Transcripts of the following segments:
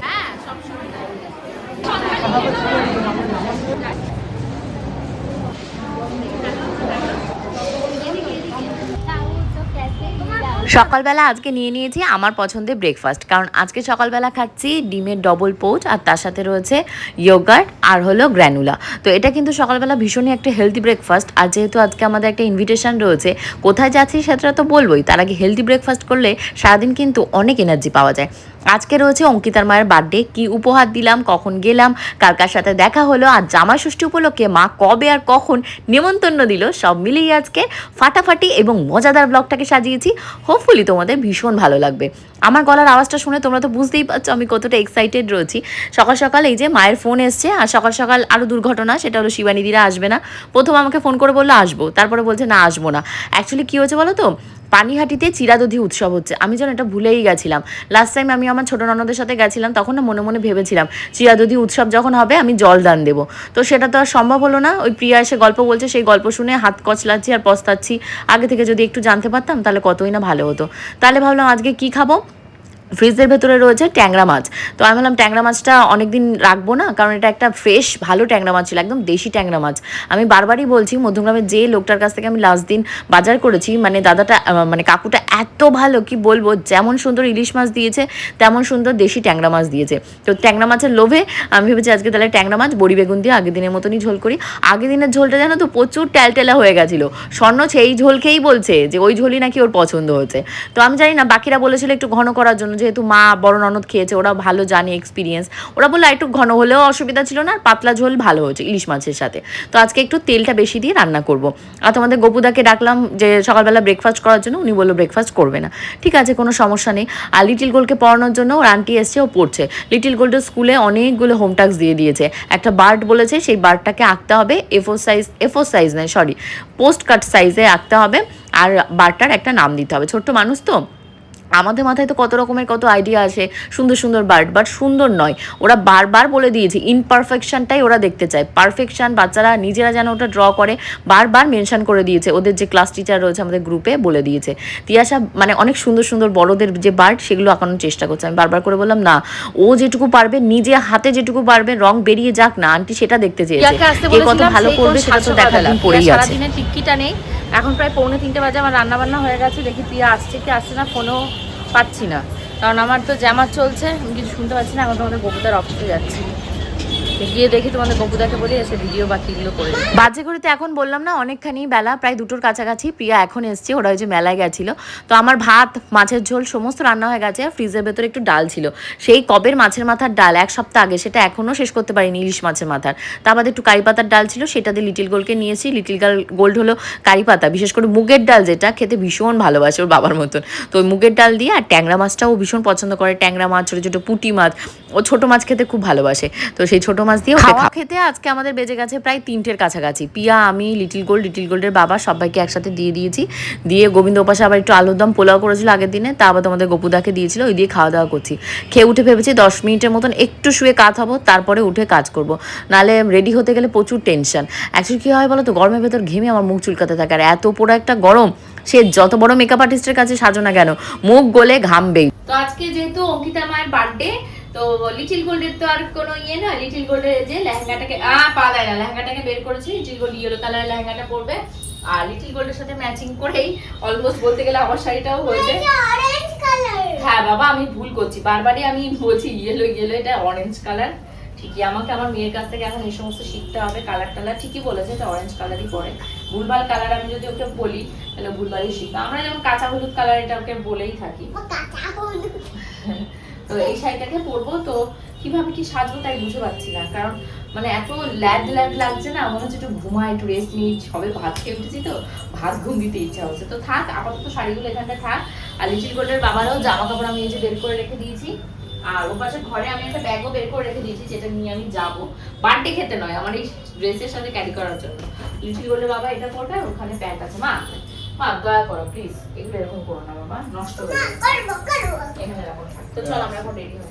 হ্যাঁ সবসময় সকালবেলা আজকে নিয়ে নিয়েছি আমার পছন্দের ব্রেকফাস্ট, কারণ আজকে সকালবেলা খাচ্ছি ডিমের ডবল পোচ আর তার সাথে রয়েছে ইয়োগার্ট আর হলো গ্র্যানুলা। তো এটা কিন্তু সকালবেলা ভীষণই একটা হেলদি ব্রেকফাস্ট। আর যেহেতু আজকে আমাদের একটা ইনভিটেশন রয়েছে, কোথায় যাচ্ছি সেটা তো বলবোই, তার আগে হেলদি ব্রেকফাস্ট করলে সারাদিন কিন্তু অনেক এনার্জি পাওয়া যায়। আজকে রয়েছে অঙ্কিতার মায়ের বার্থডে, কি উপহার দিলাম, কখন গেলাম, কার কার সাথে দেখা হলো, আর জামাই ষষ্ঠী উপলক্ষে মা কবে আর কখন নেমন্তন্ন দিল, সব মিলিয়ে আজকে ফাটাফাটি এবং মজাদার ব্লগটাকে সাজিয়েছি। হোপফুলি তোমাদের ভীষণ ভালো লাগবে। আমার গলার আওয়াজটা শুনে তোমরা তো বুঝতেই পারছো আমি কতটা এক্সাইটেড রয়েছি। সকাল সকাল এই যে মায়ের ফোন এসছে, আর সকাল সকাল আরও দুর্ঘটনা, সেটা হলো শিবানীদিরা আসবে না। প্রথম আমাকে ফোন করে বললো আসবো, তারপরে বলছে না আসবো না। অ্যাকচুয়ালি কী হয়েছে বলো তো, পানিহাটিতে চিরাদধি উৎসব হচ্ছে। আমি যেন এটা ভুলেই গেছিলাম। লাস্ট টাইম আমি আমার ছোটো ননদের সাথে গেছিলাম, তখন না মনে মনে ভেবেছিলাম চিরাদধি উৎসব যখন হবে আমি জল দান দেবো। তো সেটা তো আর সম্ভব হলো না। ওই প্রিয়া এসে গল্প বলছে, সেই গল্প শুনে হাত কচলাচ্ছি আর পস্তাচ্ছি। আগে থেকে যদি একটু জানতে পারতাম তাহলে কতই না ভালো হতো। তাহলে ভাবলাম আজকে কী খাবো। ফ্রিজের ভেতরে রয়েছে ট্যাংরা মাছ। তো আমি ভাবলাম ট্যাংরা মাছটা অনেকদিন রাখবো না, কারণ এটা একটা ফ্রেশ ভালো ট্যাংরা মাছ ছিল, একদম দেশি ট্যাংরা মাছ। আমি বারবারই বলছি, মধ্যমগ্রামের যে লোকটার কাছ থেকে আমি লাস্ট দিন বাজার করেছি, মানে দাদাটা মানে কাকুটা এত ভালো, কি বলবো, যেমন সুন্দর ইলিশ মাছ দিয়েছে তেমন সুন্দর দেশি ট্যাংরা মাছ দিয়েছে। তো ট্যাংরা মাছের লোভে আমি ভেবেছি আজকে তাহলে ট্যাংরা মাছ বড়ি বেগুন দিয়ে আগের দিনের মতনই ঝোল করি। আগের দিনের ঝোলটা জানো তো প্রচুর টেলটেলা হয়ে গেছিলো। স্বর্ণ সেই ঝোল খেয়েই বলছে যে ওই ঝোলই নাকি ওর পছন্দ হয়েছে। তো আমি জানি না, বাকিরা বলেছিল একটু ঘন করার জন্য, যেহেতু মা বড় ননদ খেয়েছে, ওরা ভালো জানে, এক্সপিরিয়েন্স। ওরা বললো একটু ঘন হলেও অসুবিধা ছিল না, আর পাতলা ঝোল ভালো হয়েছে ইলিশ মাছের সাথে। তো আজকে একটু তেলটা বেশি দিয়ে রান্না করব। আর তোমাদের গপুদাকে ডাকলাম যে সকালবেলা ব্রেকফাস্ট করার জন্য, উনি বললো ব্রেকফাস্ট করবে না। ঠিক আছে, কোনো সমস্যা নেই। আর লিটিল গোল্ডকে পড়ানোর জন্য ওর আন্টি এসছে, ও পড়ছে। লিটিল গোল্ডের স্কুলে অনেকগুলো হোম টাস্ক দিয়ে দিয়েছে। একটা বার্ড বলেছে, সেই বার্ডটাকে আঁকতে হবে এফোর সাইজ নয় সরি পোস্ট কাট সাইজে আঁকতে হবে, আর বার্ডটার একটা নাম দিতে হবে। ছোট্ট মানুষ তো, আমাদের মাথায় তো কত রকমের কত আইডিয়া আসে, সুন্দর সুন্দর বার্ড, বাট সুন্দর নয়। ওরা বারবার বলে দিয়েছে ইনপারফেকশনটাই ওরা দেখতে চায়, পারফেকশন বাচ্চারা নিজেরা যেন ওটা ড্র করে বারবার মেনশন করে দিয়েছে। ওদের যে ক্লাস টিচার রয়েছে আমাদের গ্রুপে বলে দিয়েছে। তিয়াশা মানে অনেক সুন্দর সুন্দর বড়দের যে বার্ড সেগুলো আঁকানোর চেষ্টা করছে। আমি বারবার করে বললাম না, ও যেটুকু পারবে, নিজে হাতে যেটুকু পারবে, রং বেরিয়ে যাক না, আন্টি সেটা দেখতে চেয়েছে। কে কত ভালো করবে সেটা তো দেখার দিন পড়েই আছে। সারাদিনের টিকিটা নেই, এখন প্রায় 2:45 বাজে, আমার রান্নাবান্না হয়ে গেছে। দেখি প্রিয়া আসছে কি আসছে না, ফোনও পাচ্ছি না, কারণ আমার তো জ্যামার চলছে, আমি কিছু শুনতে পাচ্ছি না। এখন তোমাদের গপুদার অফিসে যাচ্ছি, গিয়ে দেখি তোমাদের গপুদাকে বলি এসে ভিডিও বাকিগুলো করে। বাজে ঘড়িতে এখন বললাম না অনেকখানি বেলা, প্রায় 2টোর কাছাকাছি। প্রিয়া এখন এসছে, ওরা ওই যে মেলায় গেছিলো। তো আমার ভাত, মাছের ঝোল সমস্ত রান্না হয়ে গেছে। ফ্রিজের ভেতরে একটু ডাল ছিল, সেই কবের মাছের মাথার ডাল, 1 সপ্তাহ আগে, সেটা এখনও শেষ করতে পারিনি, ইলিশ মাছের মাথার। তার বাদে একটু কারি পাতার ডাল ছিল, সেটা দিয়ে লিটিল গোল্ডকে নিয়েছি। লিটিল গোল্ড হলো কারি পাতা, বিশেষ করে মুগের ডাল, যেটা খেতে ভীষণ ভালোবাসে ওর বাবার মতন। তো ওই মুগের ডাল দিয়ে, আর ট্যাংরা মাছটাও ও ভীষণ পছন্দ করে। ট্যাংরা মাছ, ছোটো ছোটো পুঁটি মাছ, ও ছোটো মাছ খেতে খুব ভালোবাসে। তো সেই ছোটো মাছ দিয়ে খাওয়া খেতে আজকে আমাদের বেজে গেছে প্রায় 3টের কাছাকাছি। পিয়া, আমি, লিটিল গোল্ডের বাবা সবাইকে একসাথে দিয়ে দিয়েছি। দিয়ে গোবিন্দ উপাসে আবার একটু আলুর দম পোলাও করেছিল আগের দিনে, তা আবার তোমাদের গপুদাকে দিয়েছিল, ওই দিয়ে খাওয়া দাওয়া করছি। খেয়ে উঠে ভেবেছি 10 মিনিটের মতন একটু শুয়ে কাজ হবো, তারপরে উঠে কাজ করব। নাহলে রেডি হতে গেলে প্রচুর টেনশন। অ্যাকচুয়ালি কী হয় বলো তো, গরমের ভেতর ঘেমে আমার মুখ চুলকাতে থাকে, আর এত পুরো একটা গরম, সে যত বড় মেকআপ আর্টিস্টের কাছে সাজো না কেন, মুখ গলে ঘামবেই। তো আজকে যেহেতু অঙ্কিতা মায়ের বার্থডে, তো লিটিল গোল্ডের তো আর কোনো ইয়ে না। লিটিল গোল্ডের যে লেহেঙ্গাটাকে পা দেয় না, লেহেঙ্গাটাকে বের করেছি। লিটিল গোল্ড ইয়েলো কালারের লেহেঙ্গাটা পরবে, আর লিটিল গোল্ডের সাথে ম্যাচিং করেই অলমোস্ট বলতে গেলে আমার শাড়িটাও হয়েছে। হ্যাঁ বাবা, আমি ভুল করছি, বারবারই আমি বলছি ইয়েলো, এটা অরেঞ্জ কালার। ঠিকই, আমাকে আমার মেয়ের কাছ থেকে এখন এই সমস্ত শিখতে হবে। কালার টালার ঠিকই বলেছে, এটা অরেঞ্জ কালারই পরে। ভুলভাল কালার আমি যদি ওকে বলি তাহলে ভুলভালই শিখবে। আমরা যেমন কাঁচা হলুদ কালার, এটা ওকে বলেই থাকি। তো এই শাড়িটাকে পরবো, তো কিভাবে কি সাজবো তাই বুঝতে পারছি না, কারণ মানে এত ল্যাড লাগছে না, মনে হচ্ছে একটু ঘুমাই, একটু রেস্ট নিই। সবে ভাত খেয়ে উঠেছি তো, ভাত ঘুম দিতে ইচ্ছা হচ্ছে। তো থাক, আপাতত শাড়িগুলো এখানটা থাক। আর লিটিল গোল্ডের বাবারও জামা কাপড় আমি এই যে বের করে রেখে দিয়েছি, আর ও পাশে ঘরে আমি একটা ব্যাগও বের করে রেখে দিয়েছি, যেটা নিয়ে আমি যাবো বার্থডে খেতে নয়, আমার এই ড্রেসের সাথে ক্যারি করার জন্য। লিটিল গোল্ডের বাবা এটা পরবে, আর ওখানে প্যান্ট আছে। মা মা দয়া করো প্লিজ, এগুলো এরকম করো না বাবা, নষ্ট হয়ে যাবে। এখানে রাখো। তো চল আমরা এখন রেডি হই।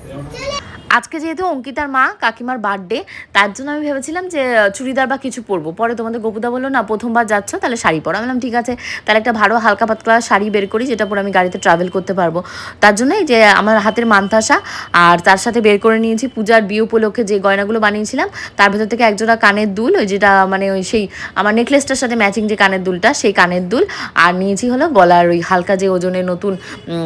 আজকে যেহেতু অঙ্কিতার মা কাকিমার বার্থডে, তার জন্য আমি ভেবেছিলাম যে চুড়িদার বা কিছু পরবো। পরে তোমাদের গোপুদা বললো না প্রথমবার যাচ্ছ তাহলে শাড়ি পরো। আমি বললাম ঠিক আছে, তাহলে একটা ভালো হালকা পাতলা শাড়ি বের করি যেটা পরে আমি গাড়িতে ট্রাভেল করতে পারবো। তার জন্যই যে আমার হাতের মান্তাসা, আর তার সাথে বের করে নিয়েছি পূজার বিয়ে উপলক্ষে যে গয়নাগুলো বানিয়েছিলাম, তার ভেতর থেকে একজোড়া কানের দুল, ওই যেটা মানে ওই সেই আমার নেকলেসটার সাথে ম্যাচিং যে কানের দুলটা, সেই কানের দুল। আর নিয়েছি হলো গলার ওই হালকা যে ওজনের নতুন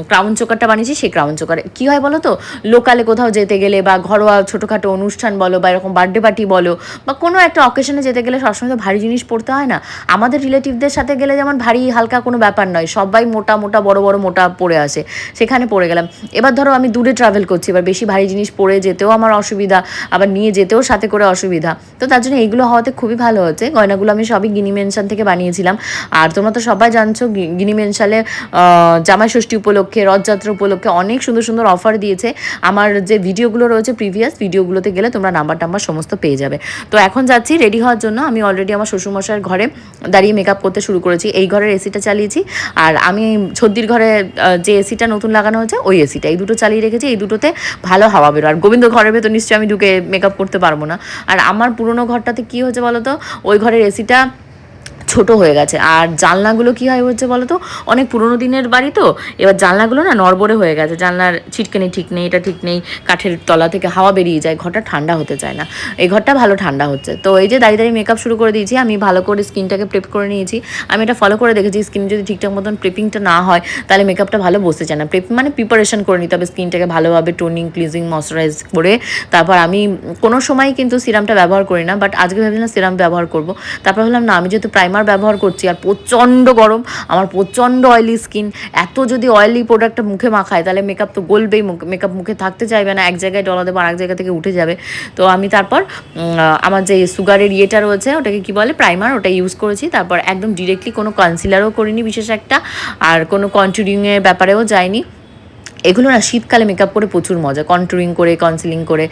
ক্রাউন চোকারটা বানিয়েছি, সেই ক্রাউন চোকার। কী হয় বলো তো, লোকালে কোথাও যেতে গেলে বা ঘরোয়া ছোটোখাটো অনুষ্ঠান বলো বা এরকম বার্থডে পার্টি বলো বা কোনো একটা অকেশনে যেতে গেলে সবসময় তো ভারী জিনিস পরতে হয় না। আমাদের রিলেটিভদের সাথে গেলে যেমন ভারী হালকা কোনো ব্যাপার নয়, সবাই মোটা মোটা বড় বড় মোটা পরে আসে, সেখানে পরে গেলাম। এবার ধরো আমি দূরে ট্রাভেল করছি, এবার বেশি ভারী জিনিস পরে যেতেও আমার অসুবিধা, আবার নিয়ে যেতেও সাথে করে অসুবিধা। তো তার জন্য এইগুলো হওয়াতে খুবই ভালো হচ্ছে। গয়নাগুলো আমি সবই গিনি মেনশন থেকে বানিয়েছিলাম। আর তোমরা তো সবাই জানছো গিনি মেনশালে জামাই ষষ্ঠী উপলক্ষে, রথযাত্রা উপলক্ষে অনেক সুন্দর সুন্দর অফার দিয়েছে। আমার যে ভিডিওগুলো রয়েছে প্রিভিয়াস ভিডিওগুলোতে গেলে তোমরা নাম্বার টাম্বার সমস্ত পেয়ে যাবে। তো এখন যাচ্ছি রেডি হওয়ার জন্য। আমি অলরেডি আমার শ্বশুরমশাইয়ের ঘরে দাঁড়িয়ে মেকআপ করতে শুরু করেছি। এই ঘরের এসিটা চালিয়েছি, আর আমি ছদ্দির ঘরে যে এসিটা নতুন লাগানো হয়েছে ওই এসিটা, এই দুটো চালিয়ে রেখেছি। এই দুটোতে ভালো হাওয়া বেরো। আর গোবিন্দ ঘরের ভেতর নিশ্চয়ই আমি ঢুকে মেকআপ করতে পারবো না। আর আমার পুরোনো ঘরটাতে কী হয়েছে বলো তো, ওই ঘরের এসিটা ছোট হয়ে গেছে, আর জানলাগুলো কী হয় হচ্ছে বলো তো, অনেক পুরোনো দিনের বাড়ি তো, এবার জানলাগুলো না নড়বড়ে হয়ে গেছে, জানলার ছিটকানি ঠিক নেই, এটা ঠিক নেই, কাঠের তলা থেকে হাওয়া বেরিয়ে যায়, ঘরটা ঠান্ডা হতে চায় না। এই ঘরটা ভালো ঠান্ডা হচ্ছে। তো এই যে দাঁড়িয়ে দাঁড়িয়ে মেকআপ শুরু করে দিয়েছি। আমি ভালো করে স্কিনটাকে প্রেপ করে নিয়েছি। আমি এটা ফলো করে দেখেছি, স্কিন যদি ঠিকঠাক মতন প্রেপিংটা না হয় তাহলে মেকআপটা ভালো বসতে চায় না। প্রেপ মানে প্রিপারেশন করে নিতে হবে স্কিনটাকে ভালোভাবে, টোনিং, ক্লিনজিং, ময়শ্চারাইজ করে। তারপর আমি কোনো সময় কিন্তু সিরামটা ব্যবহার করি না, বাট আজকে ভেবেছিলাম সিরাম ব্যবহার করব। তারপর ভাবলাম না, আমি যেহেতু প্রাইমার ব্যবহার করছি আর প্রচণ্ড গরম, আমার প্রচণ্ড অয়েলি স্কিন, এত যদি অয়েলি প্রোডাক্টটা মুখে মাখায় তাহলে মেকআপ তো গলবেই, মেকআপ মুখে থাকতে চাইবে না, এক জায়গায় ডলা দেবো আর এক জায়গা থেকে উঠে যাবে। তো আমি তারপর আমার যে সুগারের ইয়েটা রয়েছে, ওটাকে কি বলে, প্রাইমার, ওটা ইউজ করেছি। তারপর একদম ডিরেক্টলি কোনো কনসিলারও করিনি বিশেষ একটা, আর কোনো কন্ট্যুরিংয়ের ব্যাপারেও যাইনি। এগুলো না শীতকালে মেকআপ করে প্রচুর মজা, কন্ট্যুরিং করে, কনসিলিং করে।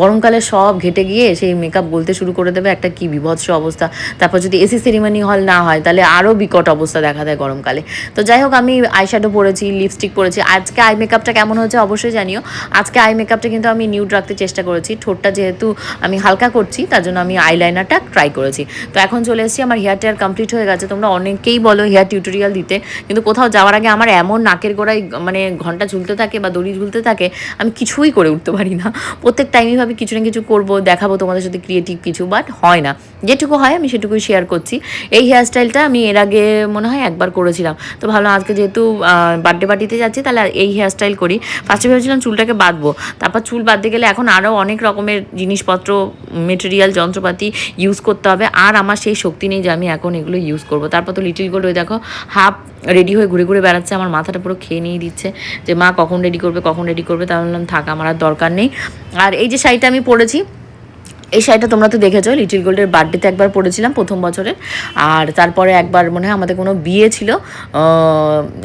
গরমকালে সব ঘেটে গিয়ে সেই মেকআপ বলতে শুরু করে দেবে, একটা কি বিভৎস অবস্থা। তারপর যদি এসি সেরিমনি হল না হয় তাহলে আরও বিকট অবস্থা দেখা দেয় গরমকালে। তো যাই হোক, আমি আইশ্যাডো পরেছি, লিপস্টিক পরেছি। আজকে আই মেকআপটা কেমন হয়েছে অবশ্যই জানিও। আজকে আই মেকআপটা কিন্তু আমি নিউড রাখতে চেষ্টা করেছি। ঠোঁটটা যেহেতু আমি হালকা করছি তার জন্য আমি আইলাইনারটা ট্রাই করেছি। তো এখন চলে এসেছি, আমার হেয়ার টেয়ার কমপ্লিট হয়ে গেছে। তোমরা অনেকেই বলো হেয়ার টিউটোরিয়াল দিতে, কিন্তু কোথাও যাওয়ার আগে আমার এমন নাকের গোড়ায় মানে ঘন্টা ঝুলতে থাকে বা দড়ি ঝুলতে থাকে, আমি কিছুই করে উঠতে পারি না। প্রত্যেক টাইমই ভাবি কিছু না কিছু করবো, দেখাবো তোমাদের সাথে ক্রিয়েটিভ কিছু, বাট হয় না। যেটুকু হয় আমি সেটুকুই শেয়ার করছি। এই হেয়ারস্টাইলটা আমি এর আগে মনে হয় একবার করেছিলাম। তো ভাবলাম আজকে যেহেতু বার্থডে পার্টিতে যাচ্ছি তাহলে এই হেয়ারস্টাইল করি। ফার্স্টে ভেবেছিলাম চুলটাকে বাঁধবো, তারপর চুল বাঁধতে গেলে এখন আরও অনেক রকমের জিনিসপত্র, মেটেরিয়াল, যন্ত্রপাতি ইউজ করতে হবে, আর আমার সেই শক্তি নেই যে আমি এখন এগুলো ইউজ করবো। তারপর তো লিটিল গোল্ড ওই দেখো হাফ রেডি হয়ে ঘুরে ঘুরে বেড়াচ্ছে, আমার মাথাটা পুরো খেয়ে নিয়ে দিচ্ছে যে মা কখন রেডি করবে, কখন রেডি করবে। তাহলে বললাম থাক, আমার আর দরকার নেই। আর এই যে শাড়িটা আমি পরেছি, এই শাড়িটা তোমরা তো দেখেছো, লিটিল গোল্ডের বার্থডেতে একবার পরেছিলাম প্রথম বছরে, আর তারপরে একবার মনে হয় আমাদের কোনো বিয়ে ছিল,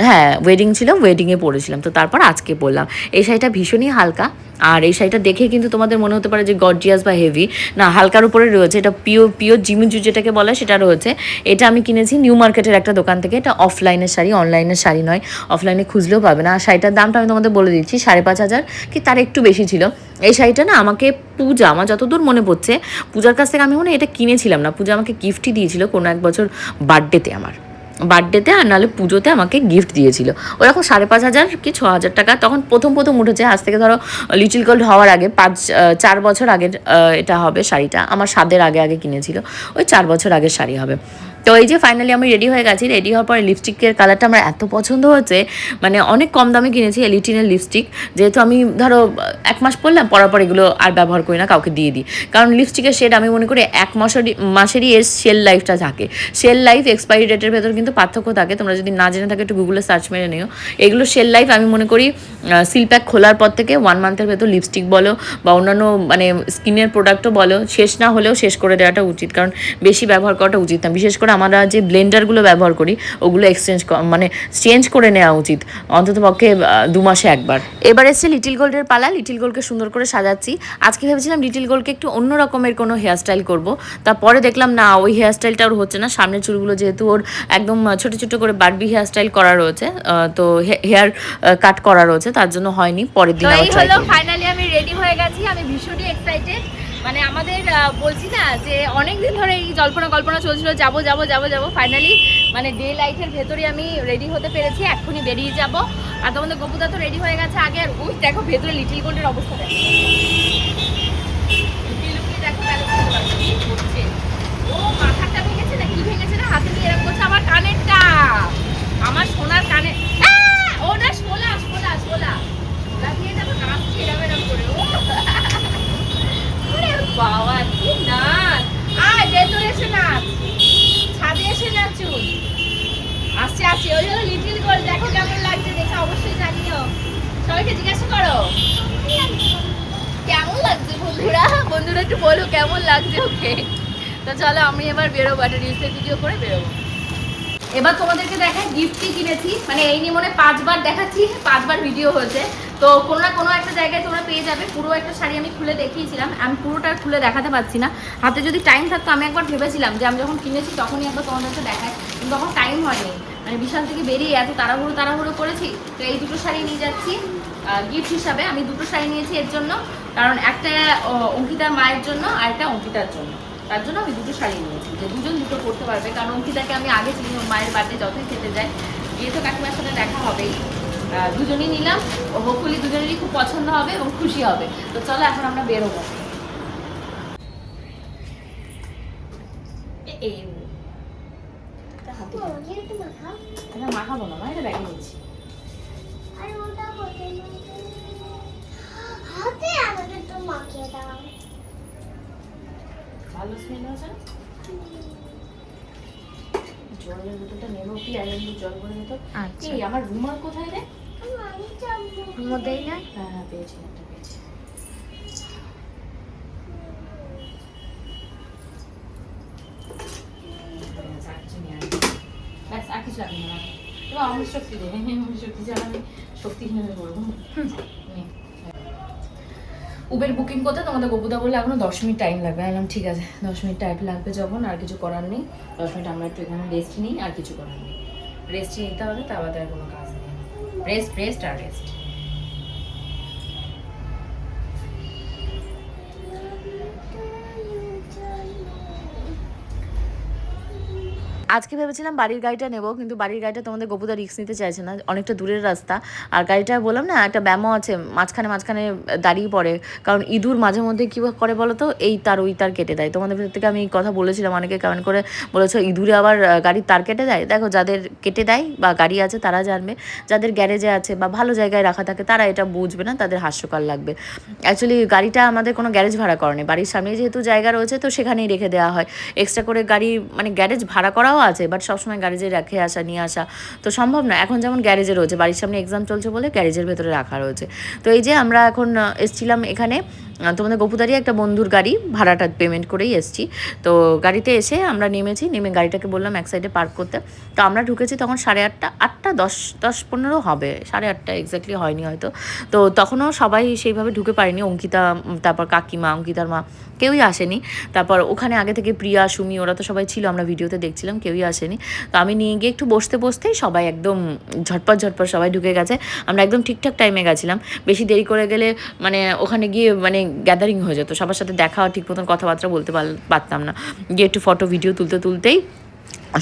হ্যাঁ ওয়েডিং ছিল, ওয়েডিংয়ে পরেছিলাম। তো তারপর আজকে পরলাম। এই শাড়িটা ভীষণই হালকা, আর এই শাড়িটা দেখে কিন্তু তোমাদের মনে হতে পারে যে গর্জিয়াস বা হেভি, না, হালকার উপরে রয়েছে। এটা পিওর জিমিচু যেটাকে বলে সেটা রয়েছে। এটা আমি কিনেছি নিউ মার্কেটের একটা দোকান থেকে। এটা অফলাইনের শাড়ি, অনলাইনের শাড়ি নয়, অফলাইনে খুঁজলেও পাবে না। আর শাড়িটার দামটা আমি তোমাদের বলে দিচ্ছি, 5,500 কি তার একটু বেশি ছিল। এই শাড়িটা না আমাকে পূজা, আমার যতদূর মনে পড়ছে পূজার কাছ থেকে আমি মনে এটা কিনেছিলাম না, পূজা আমাকে গিফটই দিয়েছিল কোনো এক বছর বার্থডেতে, আমার বার্থডেতে, আর নাহলে পুজোতে আমাকে গিফট দিয়েছিল। ওরকম 5,500 কি 6,000 টাকা তখন প্রথম উঠেছে। আজ থেকে ধরো লিটিল গোল্ড হওয়ার আগে 4 বছর আগের এটা হবে শাড়িটা, আমার স্বাদের আগে কিনেছিল, ওই 4 বছর আগের শাড়ি হবে। তো এই যে ফাইনালি আমি রেডি হয়ে গেছি। রেডি হওয়ার পরে লিপস্টিকের কালারটা আমার এত পছন্দ হয়েছে, মানে অনেক কম দামে কিনেছি এলিটিনের লিপস্টিক। যেহেতু আমি ধরো 1 মাস পরলাম, পরার পর এগুলো আর ব্যবহার করি না, কাউকে দিয়ে দিই। কারণ লিপস্টিকের শেড আমি মনে করি 1 মাসেরই এর সেল লাইফটা থাকে। সেল লাইফ এক্সপায়ারি ডেটের ভেতর কিন্তু পার্থক্য থাকে, তোমরা যদি না জেনে থাকে একটু গুগলে সার্চ মেরে নিও। এগুলো সেল লাইফ আমি মনে করি সিল প্যাক খোলার পর থেকে 1 মান্থের ভেতর লিপস্টিক বলো বা অন্যান্য মানে স্কিনের প্রোডাক্টও বলো, শেষ না হলেও শেষ করে দেওয়াটা উচিত, কারণ বেশি ব্যবহার করাটা উচিত না। বিশেষ করে করে আমরা যে ব্লেন্ডারগুলো ব্যবহার করি ওগুলো মানে চেঞ্জ করে নেওয়া উচিত অন্তত পক্ষে 2 মাসে একবার। এবার এসছে লিটিল গোল্ডের পালা। লিটিল গোল্ডকে সুন্দর করে সাজাচ্ছি। আজকে ভেবেছিলাম লিটিল গোল্ডকে একটু অন্য রকমের কোনো হেয়ারস্টাইল করব, তারপরে দেখলাম না ওই হেয়ারস্টাইলটা ওর হচ্ছে না। সামনের চুলগুলো যেহেতু ওর একদম ছোট ছোট করে বারবি হেয়ারস্টাইল করা রয়েছে, তো হেয়ার কাট করা রয়েছে, তার জন্য হয়নি। পরের দিন আবার ট্রাই করব। ফাইনালি আমি রেডি হয়ে গেছি, আমি ভীষণই এক্সাইটেড। মানে আমাদের বলছি না যে অনেক দিন ধরে এই কল্পনা চলছিল যাবো যাবো যাবো যাবো, ফাইনালি মানে ডে লাইটের ভেতরে আমি রেডি হতে পেরেছি। এক্ষুনি বেরিয়ে যাব। আর তোমাদের গোপুদা তো রেডি হয়ে গেছে আগে। আর ওই দেখো ভেতরে লিটিল গোল্ডের অবস্থা দেখো, দেখো কি করছে ও, মাথাটা ভেঙেছে না কি ভেঙেছে না, হাতে নিয়ে এরকম করছে। আমার কানেরটা, আমার সোনার কানে, ওটা শোলা শোলা শোলা শোলা দিয়ে দেখো নাচছে এরকম এরকম করে। ও বাবা কি নাচ! আয় ভেতরে এসে নাচ, ছাদে এসে নাচুন। আসছে আসছে, ওই হলো লিটিল গোল্ড। দেখো কেমন লাগছে, দেখে অবশ্যই জানিও। সবাইকে জিজ্ঞাসা করো কেমন লাগছে। বন্ধুরা একটু বলো কেমন লাগছে ওকে। তো চলো আমি এবার বেরোবো, একটা রিলসের ভিডিও করে বেরোবো। এবার তোমাদেরকে দেখাই গিফট কি কিনেছি। মানে এই নিয়ে মনে 5 বার দেখাচ্ছি, 5 বার ভিডিও হয়েছে। তো কোনো না কোনো একটা জায়গায় তোমরা পেয়ে যাবে। পুরো একটা শাড়ি আমি খুলে দেখিয়েছিলাম, আমি পুরোটা খুলে দেখাতে পারছি না। হাতে যদি টাইম থাকতো আমি একবার ভেবেছিলাম যে আমি যখন কিনেছি তখনই একবার তোমাদেরকে দেখাই, কিন্তু তখন টাইম হয়নি। মানে বিশাল থেকে বেরিয়ে এত তাড়াহুড়ো করেছি। তো এই দুটো শাড়ি নিয়ে যাচ্ছি গিফট হিসাবে। আমি দুটো শাড়ি নিয়েছি এর জন্য, কারণ একটা অঙ্কিতার মায়ের জন্য আর একটা অঙ্কিতার জন্য। তার জন্য আমি দুটো শাড়ি নিয়েছি, যে দুজন দুটো পরতে পারবে। কারণ অঙ্কিতাকে আমি আগে চিনি, মায়ের বাড়িতে যতই খেতে যাই, গিয়ে তো কাকিমার সাথে দেখা হবেই। দুজনই নিলাম, হোপফুলি দুজনেরই খুব পছন্দ হবে এবং খুশি হবে। তো চলো এখন আমরা বেরোবো। মাখাবো না, এটা ব্যাগে নিচ্ছি। ভালো স্মেল হয়েছে। জলের বোতলটা নেবো কি, আর জল ভরে নিত। আচ্ছা আমার রুমাল কোথায় রে? মধ্যেই না। হ্যাঁ হ্যাঁ পেয়েছি, একটা পেয়েছি। আর কিছু লাগবে না, আমার শক্তি দেবে। আমার শক্তি ছাড়া আমি শক্তিহীন হয়ে পড়বো। উবের বুকিং করতে তোমাদের গোপুদা বললে এখনো 10 মিনিট টাইম লাগবে। বললাম ঠিক আছে, 10 মিনিট টাইম লাগবে যখন, আর কিছু করার নেই। 10 মিনিট আমরা একটু এখানে রেস্ট নিই, আর কিছু করার নেই। রেস্ট নিতে হবে, তা বাদে আর কোনো কাজ নেই। রেস্ট আর রেস্ট। আজকে ভেবেছিলাম বাড়ির গাড়িটা নেবো, কিন্তু বাড়ির গাড়িটা তোমাদের গোপুদা রিস্ক নিতে চাইছে না, অনেকটা দূরের রাস্তা। আর গাড়িটা বললাম না একটা ব্যামো আছে, মাঝখানে দাঁড়িয়ে পড়ে। কারণ ইঁদুর মাঝে মধ্যে কী করে বলো তো, এই তার ওই তার কেটে দেয়। তোমাদের ভেতর থেকে আমি এই কথা বলেছিলাম, অনেকে কমেন্ট করে বলেছো ইঁদুরে আবার গাড়ির তার কেটে দেয়। দেখো যাদের কেটে দেয় বা গাড়ি আছে তারা জানবে, যাদের গ্যারেজে আছে বা ভালো জায়গায় রাখা থাকে তারা এটা বুঝবে না, তাদের হাস্যকর লাগবে। অ্যাকচুয়ালি গাড়িটা আমাদের কোনো গ্যারেজ ভাড়া করা নেই, বাড়ির সামনে যেহেতু জায়গা রয়েছে তো সেখানেই রেখে দেওয়া হয়। এক্সট্রা করে গাড়ি মানে গ্যারেজ ভাড়া করাও আছে, বাট সবসময় গ্যারেজে রেখে আসা নিয়ে আসা তো সম্ভব না। এখন যেমন গ্যারেজে রয়েছে, বাড়ির সামনে এক্সাম চলছে বলে গ্যারেজের ভেতরে রাখা রয়েছে। তো এই যে আমরা এখন এসছিলাম এখানে, তোমাদের গোপুদারি একটা বন্ধুর গাড়ি ভাড়াটা পেমেন্ট করেই এসছি। তো গাড়িতে এসে আমরা নেমে গাড়িটাকে বললাম এক সাইডে পার্ক করতে। তো আমরা ঢুকেছি তখন 8:30, 8:10-15 হবে, 8:30 এক্স্যাক্টলি হয়নি হয়তো। তো তখনও সবাই সেইভাবে ঢুকে পারেনি। অঙ্কিতা, তারপর কাকিমা, অঙ্কিতার মা কেউই আসেনি। তারপর ওখানে আগে থেকে প্রিয়া, সুমি ওরা তো সবাই ছিল, আমরা ভিডিওতে দেখছিলাম, কেউই আসেনি। তো আমি নিয়ে গিয়ে একটু বসতেই সবাই একদম ঝটপট সবাই ঢুকে গেছে। আমরা একদম ঠিকঠাক টাইমে গেছিলাম, বেশি দেরি করে গেলে মানে ওখানে গিয়ে মানে গ্যাদারিং হয়ে যেত, সবার সাথে দেখা ঠিক মতন কথাবার্তা বলতে পারতাম না। গিয়ে একটু ফটো ভিডিও তুলতেই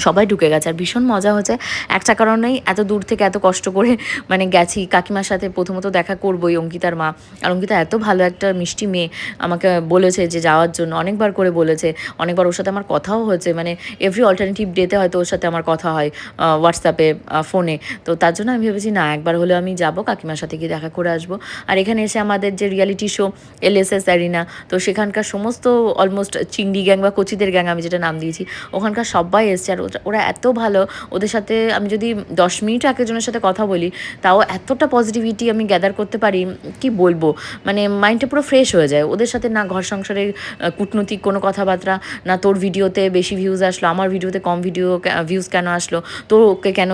সবাই ঢুকে গেছে। আর ভীষণ মজা হচ্ছে, একটা কারণেই এত দূর থেকে এত কষ্ট করে মানে গেছি। কাকিমার সাথে প্রথমত দেখা করবোই, অঙ্কিতার মা। আর অঙ্কিতা এত ভালো একটা মিষ্টি মেয়ে, আমাকে বলেছে যে যাওয়ার জন্য, অনেকবার করে বলেছে, অনেকবার ওর সাথে আমার কথাও হয়েছে। মানে এভরি অল্টারনেটিভ ডেতে হয়তো ওর সাথে আমার কথা হয় হোয়াটসঅ্যাপে, ফোনে। তো তার জন্য আমি ভেবেছি না একবার হলেও আমি যাবো, কাকিমার সাথে গিয়ে দেখা করে আসবো। আর এখানে এসে আমাদের যে রিয়ালিটি শো LSS অ্যারিনা, তো সেখানকার সমস্ত অলমোস্ট চিংড়ি গ্যাং বা কচিদের গ্যাং আমি যেটা নাম দিয়েছি, ওখানকার সবাই এসছে। আর ওরা এত ভালো, ওদের সাথে আমি যদি 10 মিনিট একজনের সাথে কথা বলি তাও এতটা পজিটিভিটি আমি গ্যাদার করতে পারি, কি বলবো, মানে মাইন্ডটা পুরো ফ্রেশ হয়ে যায় ওদের সাথে। না ঘর সংসারের কূটনৈতিক কোনো কথাবার্তা, না তোর ভিডিওতে বেশি ভিউজ আসলো, আমার ভিডিওতে কম ভিউজ কেন আসলো, তো ওকে কেন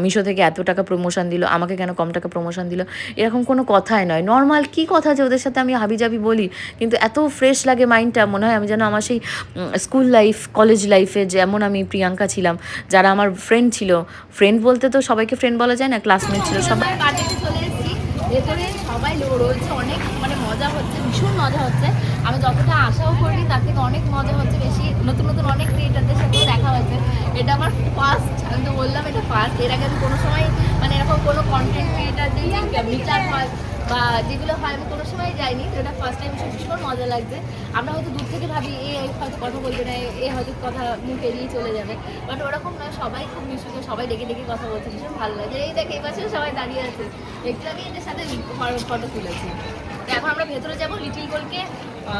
মিশো থেকে এত টাকা প্রমোশন দিল, আমাকে কেন কম টাকা প্রমোশন দিল, এরকম কোনো কথাই নয়। নর্মাল কি কথা যে ওদের সাথে আমি হাবিজাবি বলি, কিন্তু এত ফ্রেশ লাগে মাইন্ডটা, মনে হয় আমি যেন আমার সেই স্কুল লাইফ কলেজ লাইফে যেমন আমি প্রিয়াঙ্কা ছিলাম, যারা আমার ফ্রেন্ড ছিল, ফ্রেন্ড বলতে তো সবাইকে ফ্রেন্ড বলা যায় না, ক্লাসমেট ছিল সবাই। বাড়িতে চলে এসেছি, ভেতরে সবাই রয়েছে, অনেক মানে মজা হচ্ছে, ভীষণ মজা হচ্ছে। আমি যতটা আশাও করিনি তার থেকে অনেক মজা হচ্ছে, বেশি নতুন নতুন অনেক ক্রিয়েটারদের সাথেও দেখা হচ্ছে। এটা আমার ফার্স্ট, আমি তো বললাম এটা ফার্স্ট। এর আগে আমি কোনো সময় মানে এরকম কোনো কন্টেন্ট ক্রিয়েটারদের যে মিটার হয় বা যেগুলো হয় আমি কোনো সময় যাইনি, তো এটা ফার্স্ট টাইম, ভীষণ মজা লাগছে। আমরা হয়তো দূর থেকে ভাবি এ হয়তো কথা বলবে না, এ হয়তো কথা মুখ এড়িয়ে চলে যাবে, বাট ওরকম নয়, সবাই খুব মিশুকে, সবাই ডেকে ডেকে কথা বলছে, ভীষণ ভালো লাগে। এই দেখে এই পাশেও সবাই দাঁড়িয়ে আছে, একটু আগে এদের সাথে ফটো তুলেছি। তো এখন আমরা ভেতরে যাবো, লিটিল গোলকে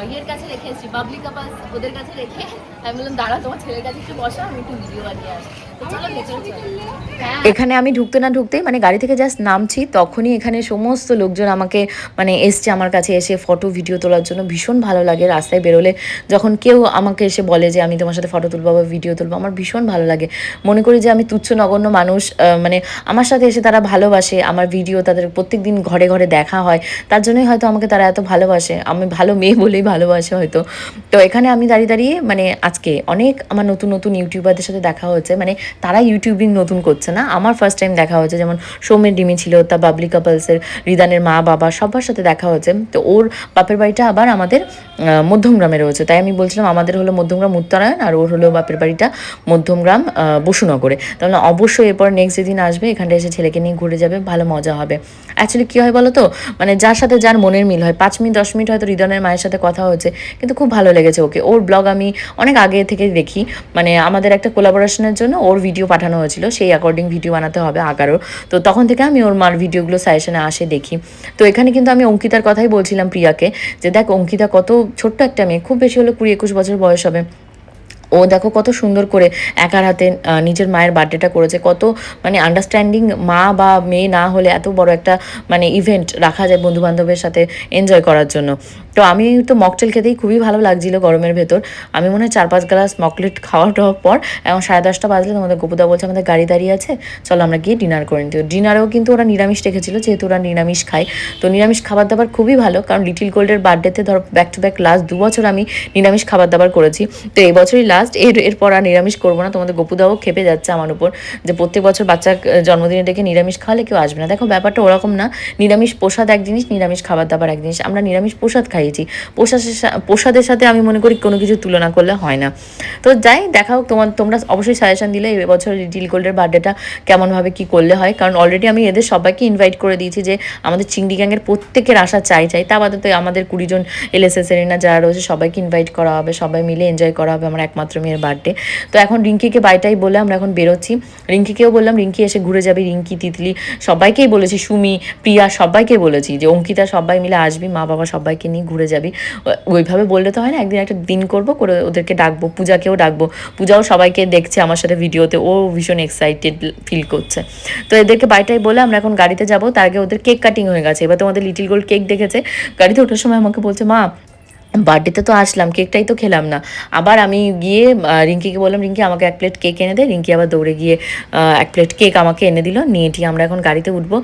ইয়ের কাছে রেখে এসেছি, বাবলি কাপালস ওদের কাছে রেখে আমি বললাম দাঁড়া তোমার ছেলের কাছে একটু বসো, আমি একটু ভিডিও বানিয়ে আসি। তো চলো ভেতরে চলো। হ্যাঁ, এখানে আমি ঢুকতে না ঢুকতেই মানে গাড়ি থেকে জাস্ট নামছি, তখনই এখানে সমস্ত লোকজন আমাকে মানে এসছে আমার কাছে, এসে ফটো ভিডিও তোলার জন্য। ভীষণ ভালো লাগে রাস্তায় বেরোলে যখন কেউ আমাকে এসে বলে যে আমি তোমার সাথে ফটো তুলবো বা ভিডিও তুলবো, আমার ভীষণ ভালো লাগে। মনে করি যে আমি তুচ্ছ নগণ্য মানুষ, মানে আমার সাথে এসে তারা ভালোবাসে, আমার ভিডিও তাদের প্রত্যেক দিন ঘরে ঘরে দেখা হয়, তার জন্যই হয়তো আমাকে তারা এত ভালোবাসে, আমি ভালো মেয়ে বলেই ভালোবাসে হয়তো। তো এখানে আমি দাঁড়িয়ে দাঁড়িয়ে মানে আজকে অনেক আমার নতুন নতুন ইউটিউবারদের সাথে দেখা হয়েছে, মানে তারা ইউটিউবিং নতুন করছে না, আমার ফার্স্ট টাইম দেখা হয়েছে। যেমন সৌমের ডিমি ছিল, তা বাবলি কাপলসের রিদানের মা বাবা সবার সাথে দেখা হয়েছে। তো ওর বাপের বাড়িটা আবার আমাদের মধ্যমগ্রামে রয়েছে, তাই আমি বলছিলাম আমাদের হলো মধ্যমগ্রাম উত্তরায়ণ আর ওর হলো বাপের বাড়িটা মধ্যমগ্রাম বসুনগরে। তাহলে অবশ্যই এরপর নেক্সট যেদিন আসবে এখানটা এসে ছেলেকে নিয়ে ঘুরে যাবে, ভালো মজা হবে। অ্যাকচুয়ালি কী হয় বলো তো, মানে যার সাথে যার মনের মিল হয়, 5 মিনিট 10 মিনিট হয়তো রিদানের মায়ের সাথে কথা হয়েছে, কিন্তু খুব ভালো লেগেছে ওকে। ওর ব্লগ আমি অনেক আগে থেকে দেখি, মানে আমাদের একটা কোলাবোরেশনের জন্য ওর ভিডিও পাঠানো হয়েছিল, সেই অ্যাকর্ডিং ভিডিও বানাতে হবে 11। তো তখন থেকে আমি ওর মার ভিডিওগুলো সাজেশনে আসে দেখি। তো এখানে কিন্তু আমি অঙ্কিতার কথাই বলছিলাম প্রিয়াকে, যে দেখ অঙ্কিতা কত ছোট্ট একটা মেয়ে, খুব বেশি হলো 20-21 বছর বয়স হবে, ও দেখো কত সুন্দর করে একার হাতে নিজের মায়ের বার্থডেটা করেছে। কত মানে আন্ডারস্ট্যান্ডিং মা বা মেয়ে না হলে এত বড় একটা মানে ইভেন্ট রাখা যায় বন্ধুবান্ধবের সাথে এনজয় করার জন্য। তো আমি তো মকটেল খেতেই খুবই ভালো লাগছিলো গরমের ভেতর। আমি মনে হয় 4-5 গ্লাস মকলেট খাওয়ার পর এখন 10:30 বাজলে তোমাদের গোপুদা বলছে আমাদের গাড়ি দাঁড়িয়ে আছে, চলো আমরা গিয়ে ডিনার করে নিতে। ডিনারেও কিন্তু ওরা নিরামিষ রেখেছিলো, যেহেতু ওরা নিরামিষ খায়। তো নিরামিষ খাবার দাবার খুবই ভালো, কারণ লিটিল গোল্ডের বার্থডেতে ধরো ব্যাক টু ব্যাক লাস্ট 2 বছর আমি নিরামিষ খাবার দাবার করেছি, তো এই বছরই লাস্ট। এরপর আর নিরামিষ করবো না। তোমাদের গোপুদাও খেপে যাচ্ছে আমার উপর যে প্রত্যেক বছর বাচ্চা জন্মদিনে ডেকে নিরামিষ খাওয়ালে কেউ আসবে না। দেখো ব্যাপারটা ওরকম না, নিরামিষ প্রসাদ এক জিনিস, নিরামিষ খাবার দাবার এক জিনিস। আমরা নিরামিষ প্রসাদ খাইয়েছি, প্রসাদের সাথে আমি মনে করি কোনো কিছু তুলনা করলে হয় না। তো যাই দেখাও, তোমরা অবশ্যই সাজেশন দিলে এবছর লিটিল গোল্ডের বার্থডেটা কেমনভাবে কী করলে হয়, কারণ অলরেডি আমি এদের সবাইকে ইনভাইট করে দিয়েছি যে আমাদের চিংড়ি গ্যাংয়ের প্রত্যেকের আশা চাই। তা বাদে তো আমাদের 20 জন এলএসএস এরিনা যারা রয়েছে সবাইকে ইনভাইট করা হবে, সবাই মিলে এনজয় করা হবে আমার একমাত্র মেয়ের বার্থডে। তো এখন রিঙ্কিকে বাইটাই বলে আমরা এখন বেরোচ্ছি। রিঙ্কিকেও বললাম রিঙ্কি এসে ঘুরে যাবে, রিঙ্কি তিতলি সবাইকেই বলেছি, সুমি প্রিয়া সবাইকে বলেছি যে অঙ্কিতা সবাই মিলে আসবি, মা বাবা সবাইকে নিয়ে ঘুরে যাবি। ওইভাবে বললে তো হয় না, একদিন একটা দিন করবো, করে ওদেরকে ডাকবো, পূজাকেও ডাকবো। পূজাও সবাইকে দেখছে আমার সাথে ভিডিওতে, ও ভীষণ এক্সাইটেড ফিল করছে। তো এদেরকে বাইটাই বলে আমরা এখন গাড়িতে যাবো। তার আগে ওদের কেক কাটিং হয়ে গেছে, এবার তোমাদের লিটিল গোল্ড কেক দেখেছে, গাড়িতে ওঠার সময় আমাকে বলছে মা বার্থডেতে তো আসলাম, কেকটাই তো খেলাম না। আবার আমি গিয়ে রিঙ্কিকে বললাম রিঙ্কি আমাকে 1 প্লেট কেক এনে দে। রিঙ্কি আবার দৌড়ে গিয়ে 1 প্লেট কেক আমাকে এনে দিল। নিয়ে ঠিক আমরা এখন গাড়িতে উঠবো।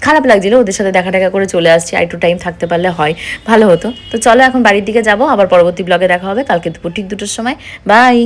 খারাপ লাগছিলো ওদের সাথে দেখা করে চলে আসছি, আর একটু টাইম থাকতে পারলে হয় ভালো হতো। তো চলো এখন বাড়ির দিকে যাবো, আবার পরবর্তী ব্লগে দেখা হবে কালকে দুপুর ঠিক 2টোর সময়। বাই।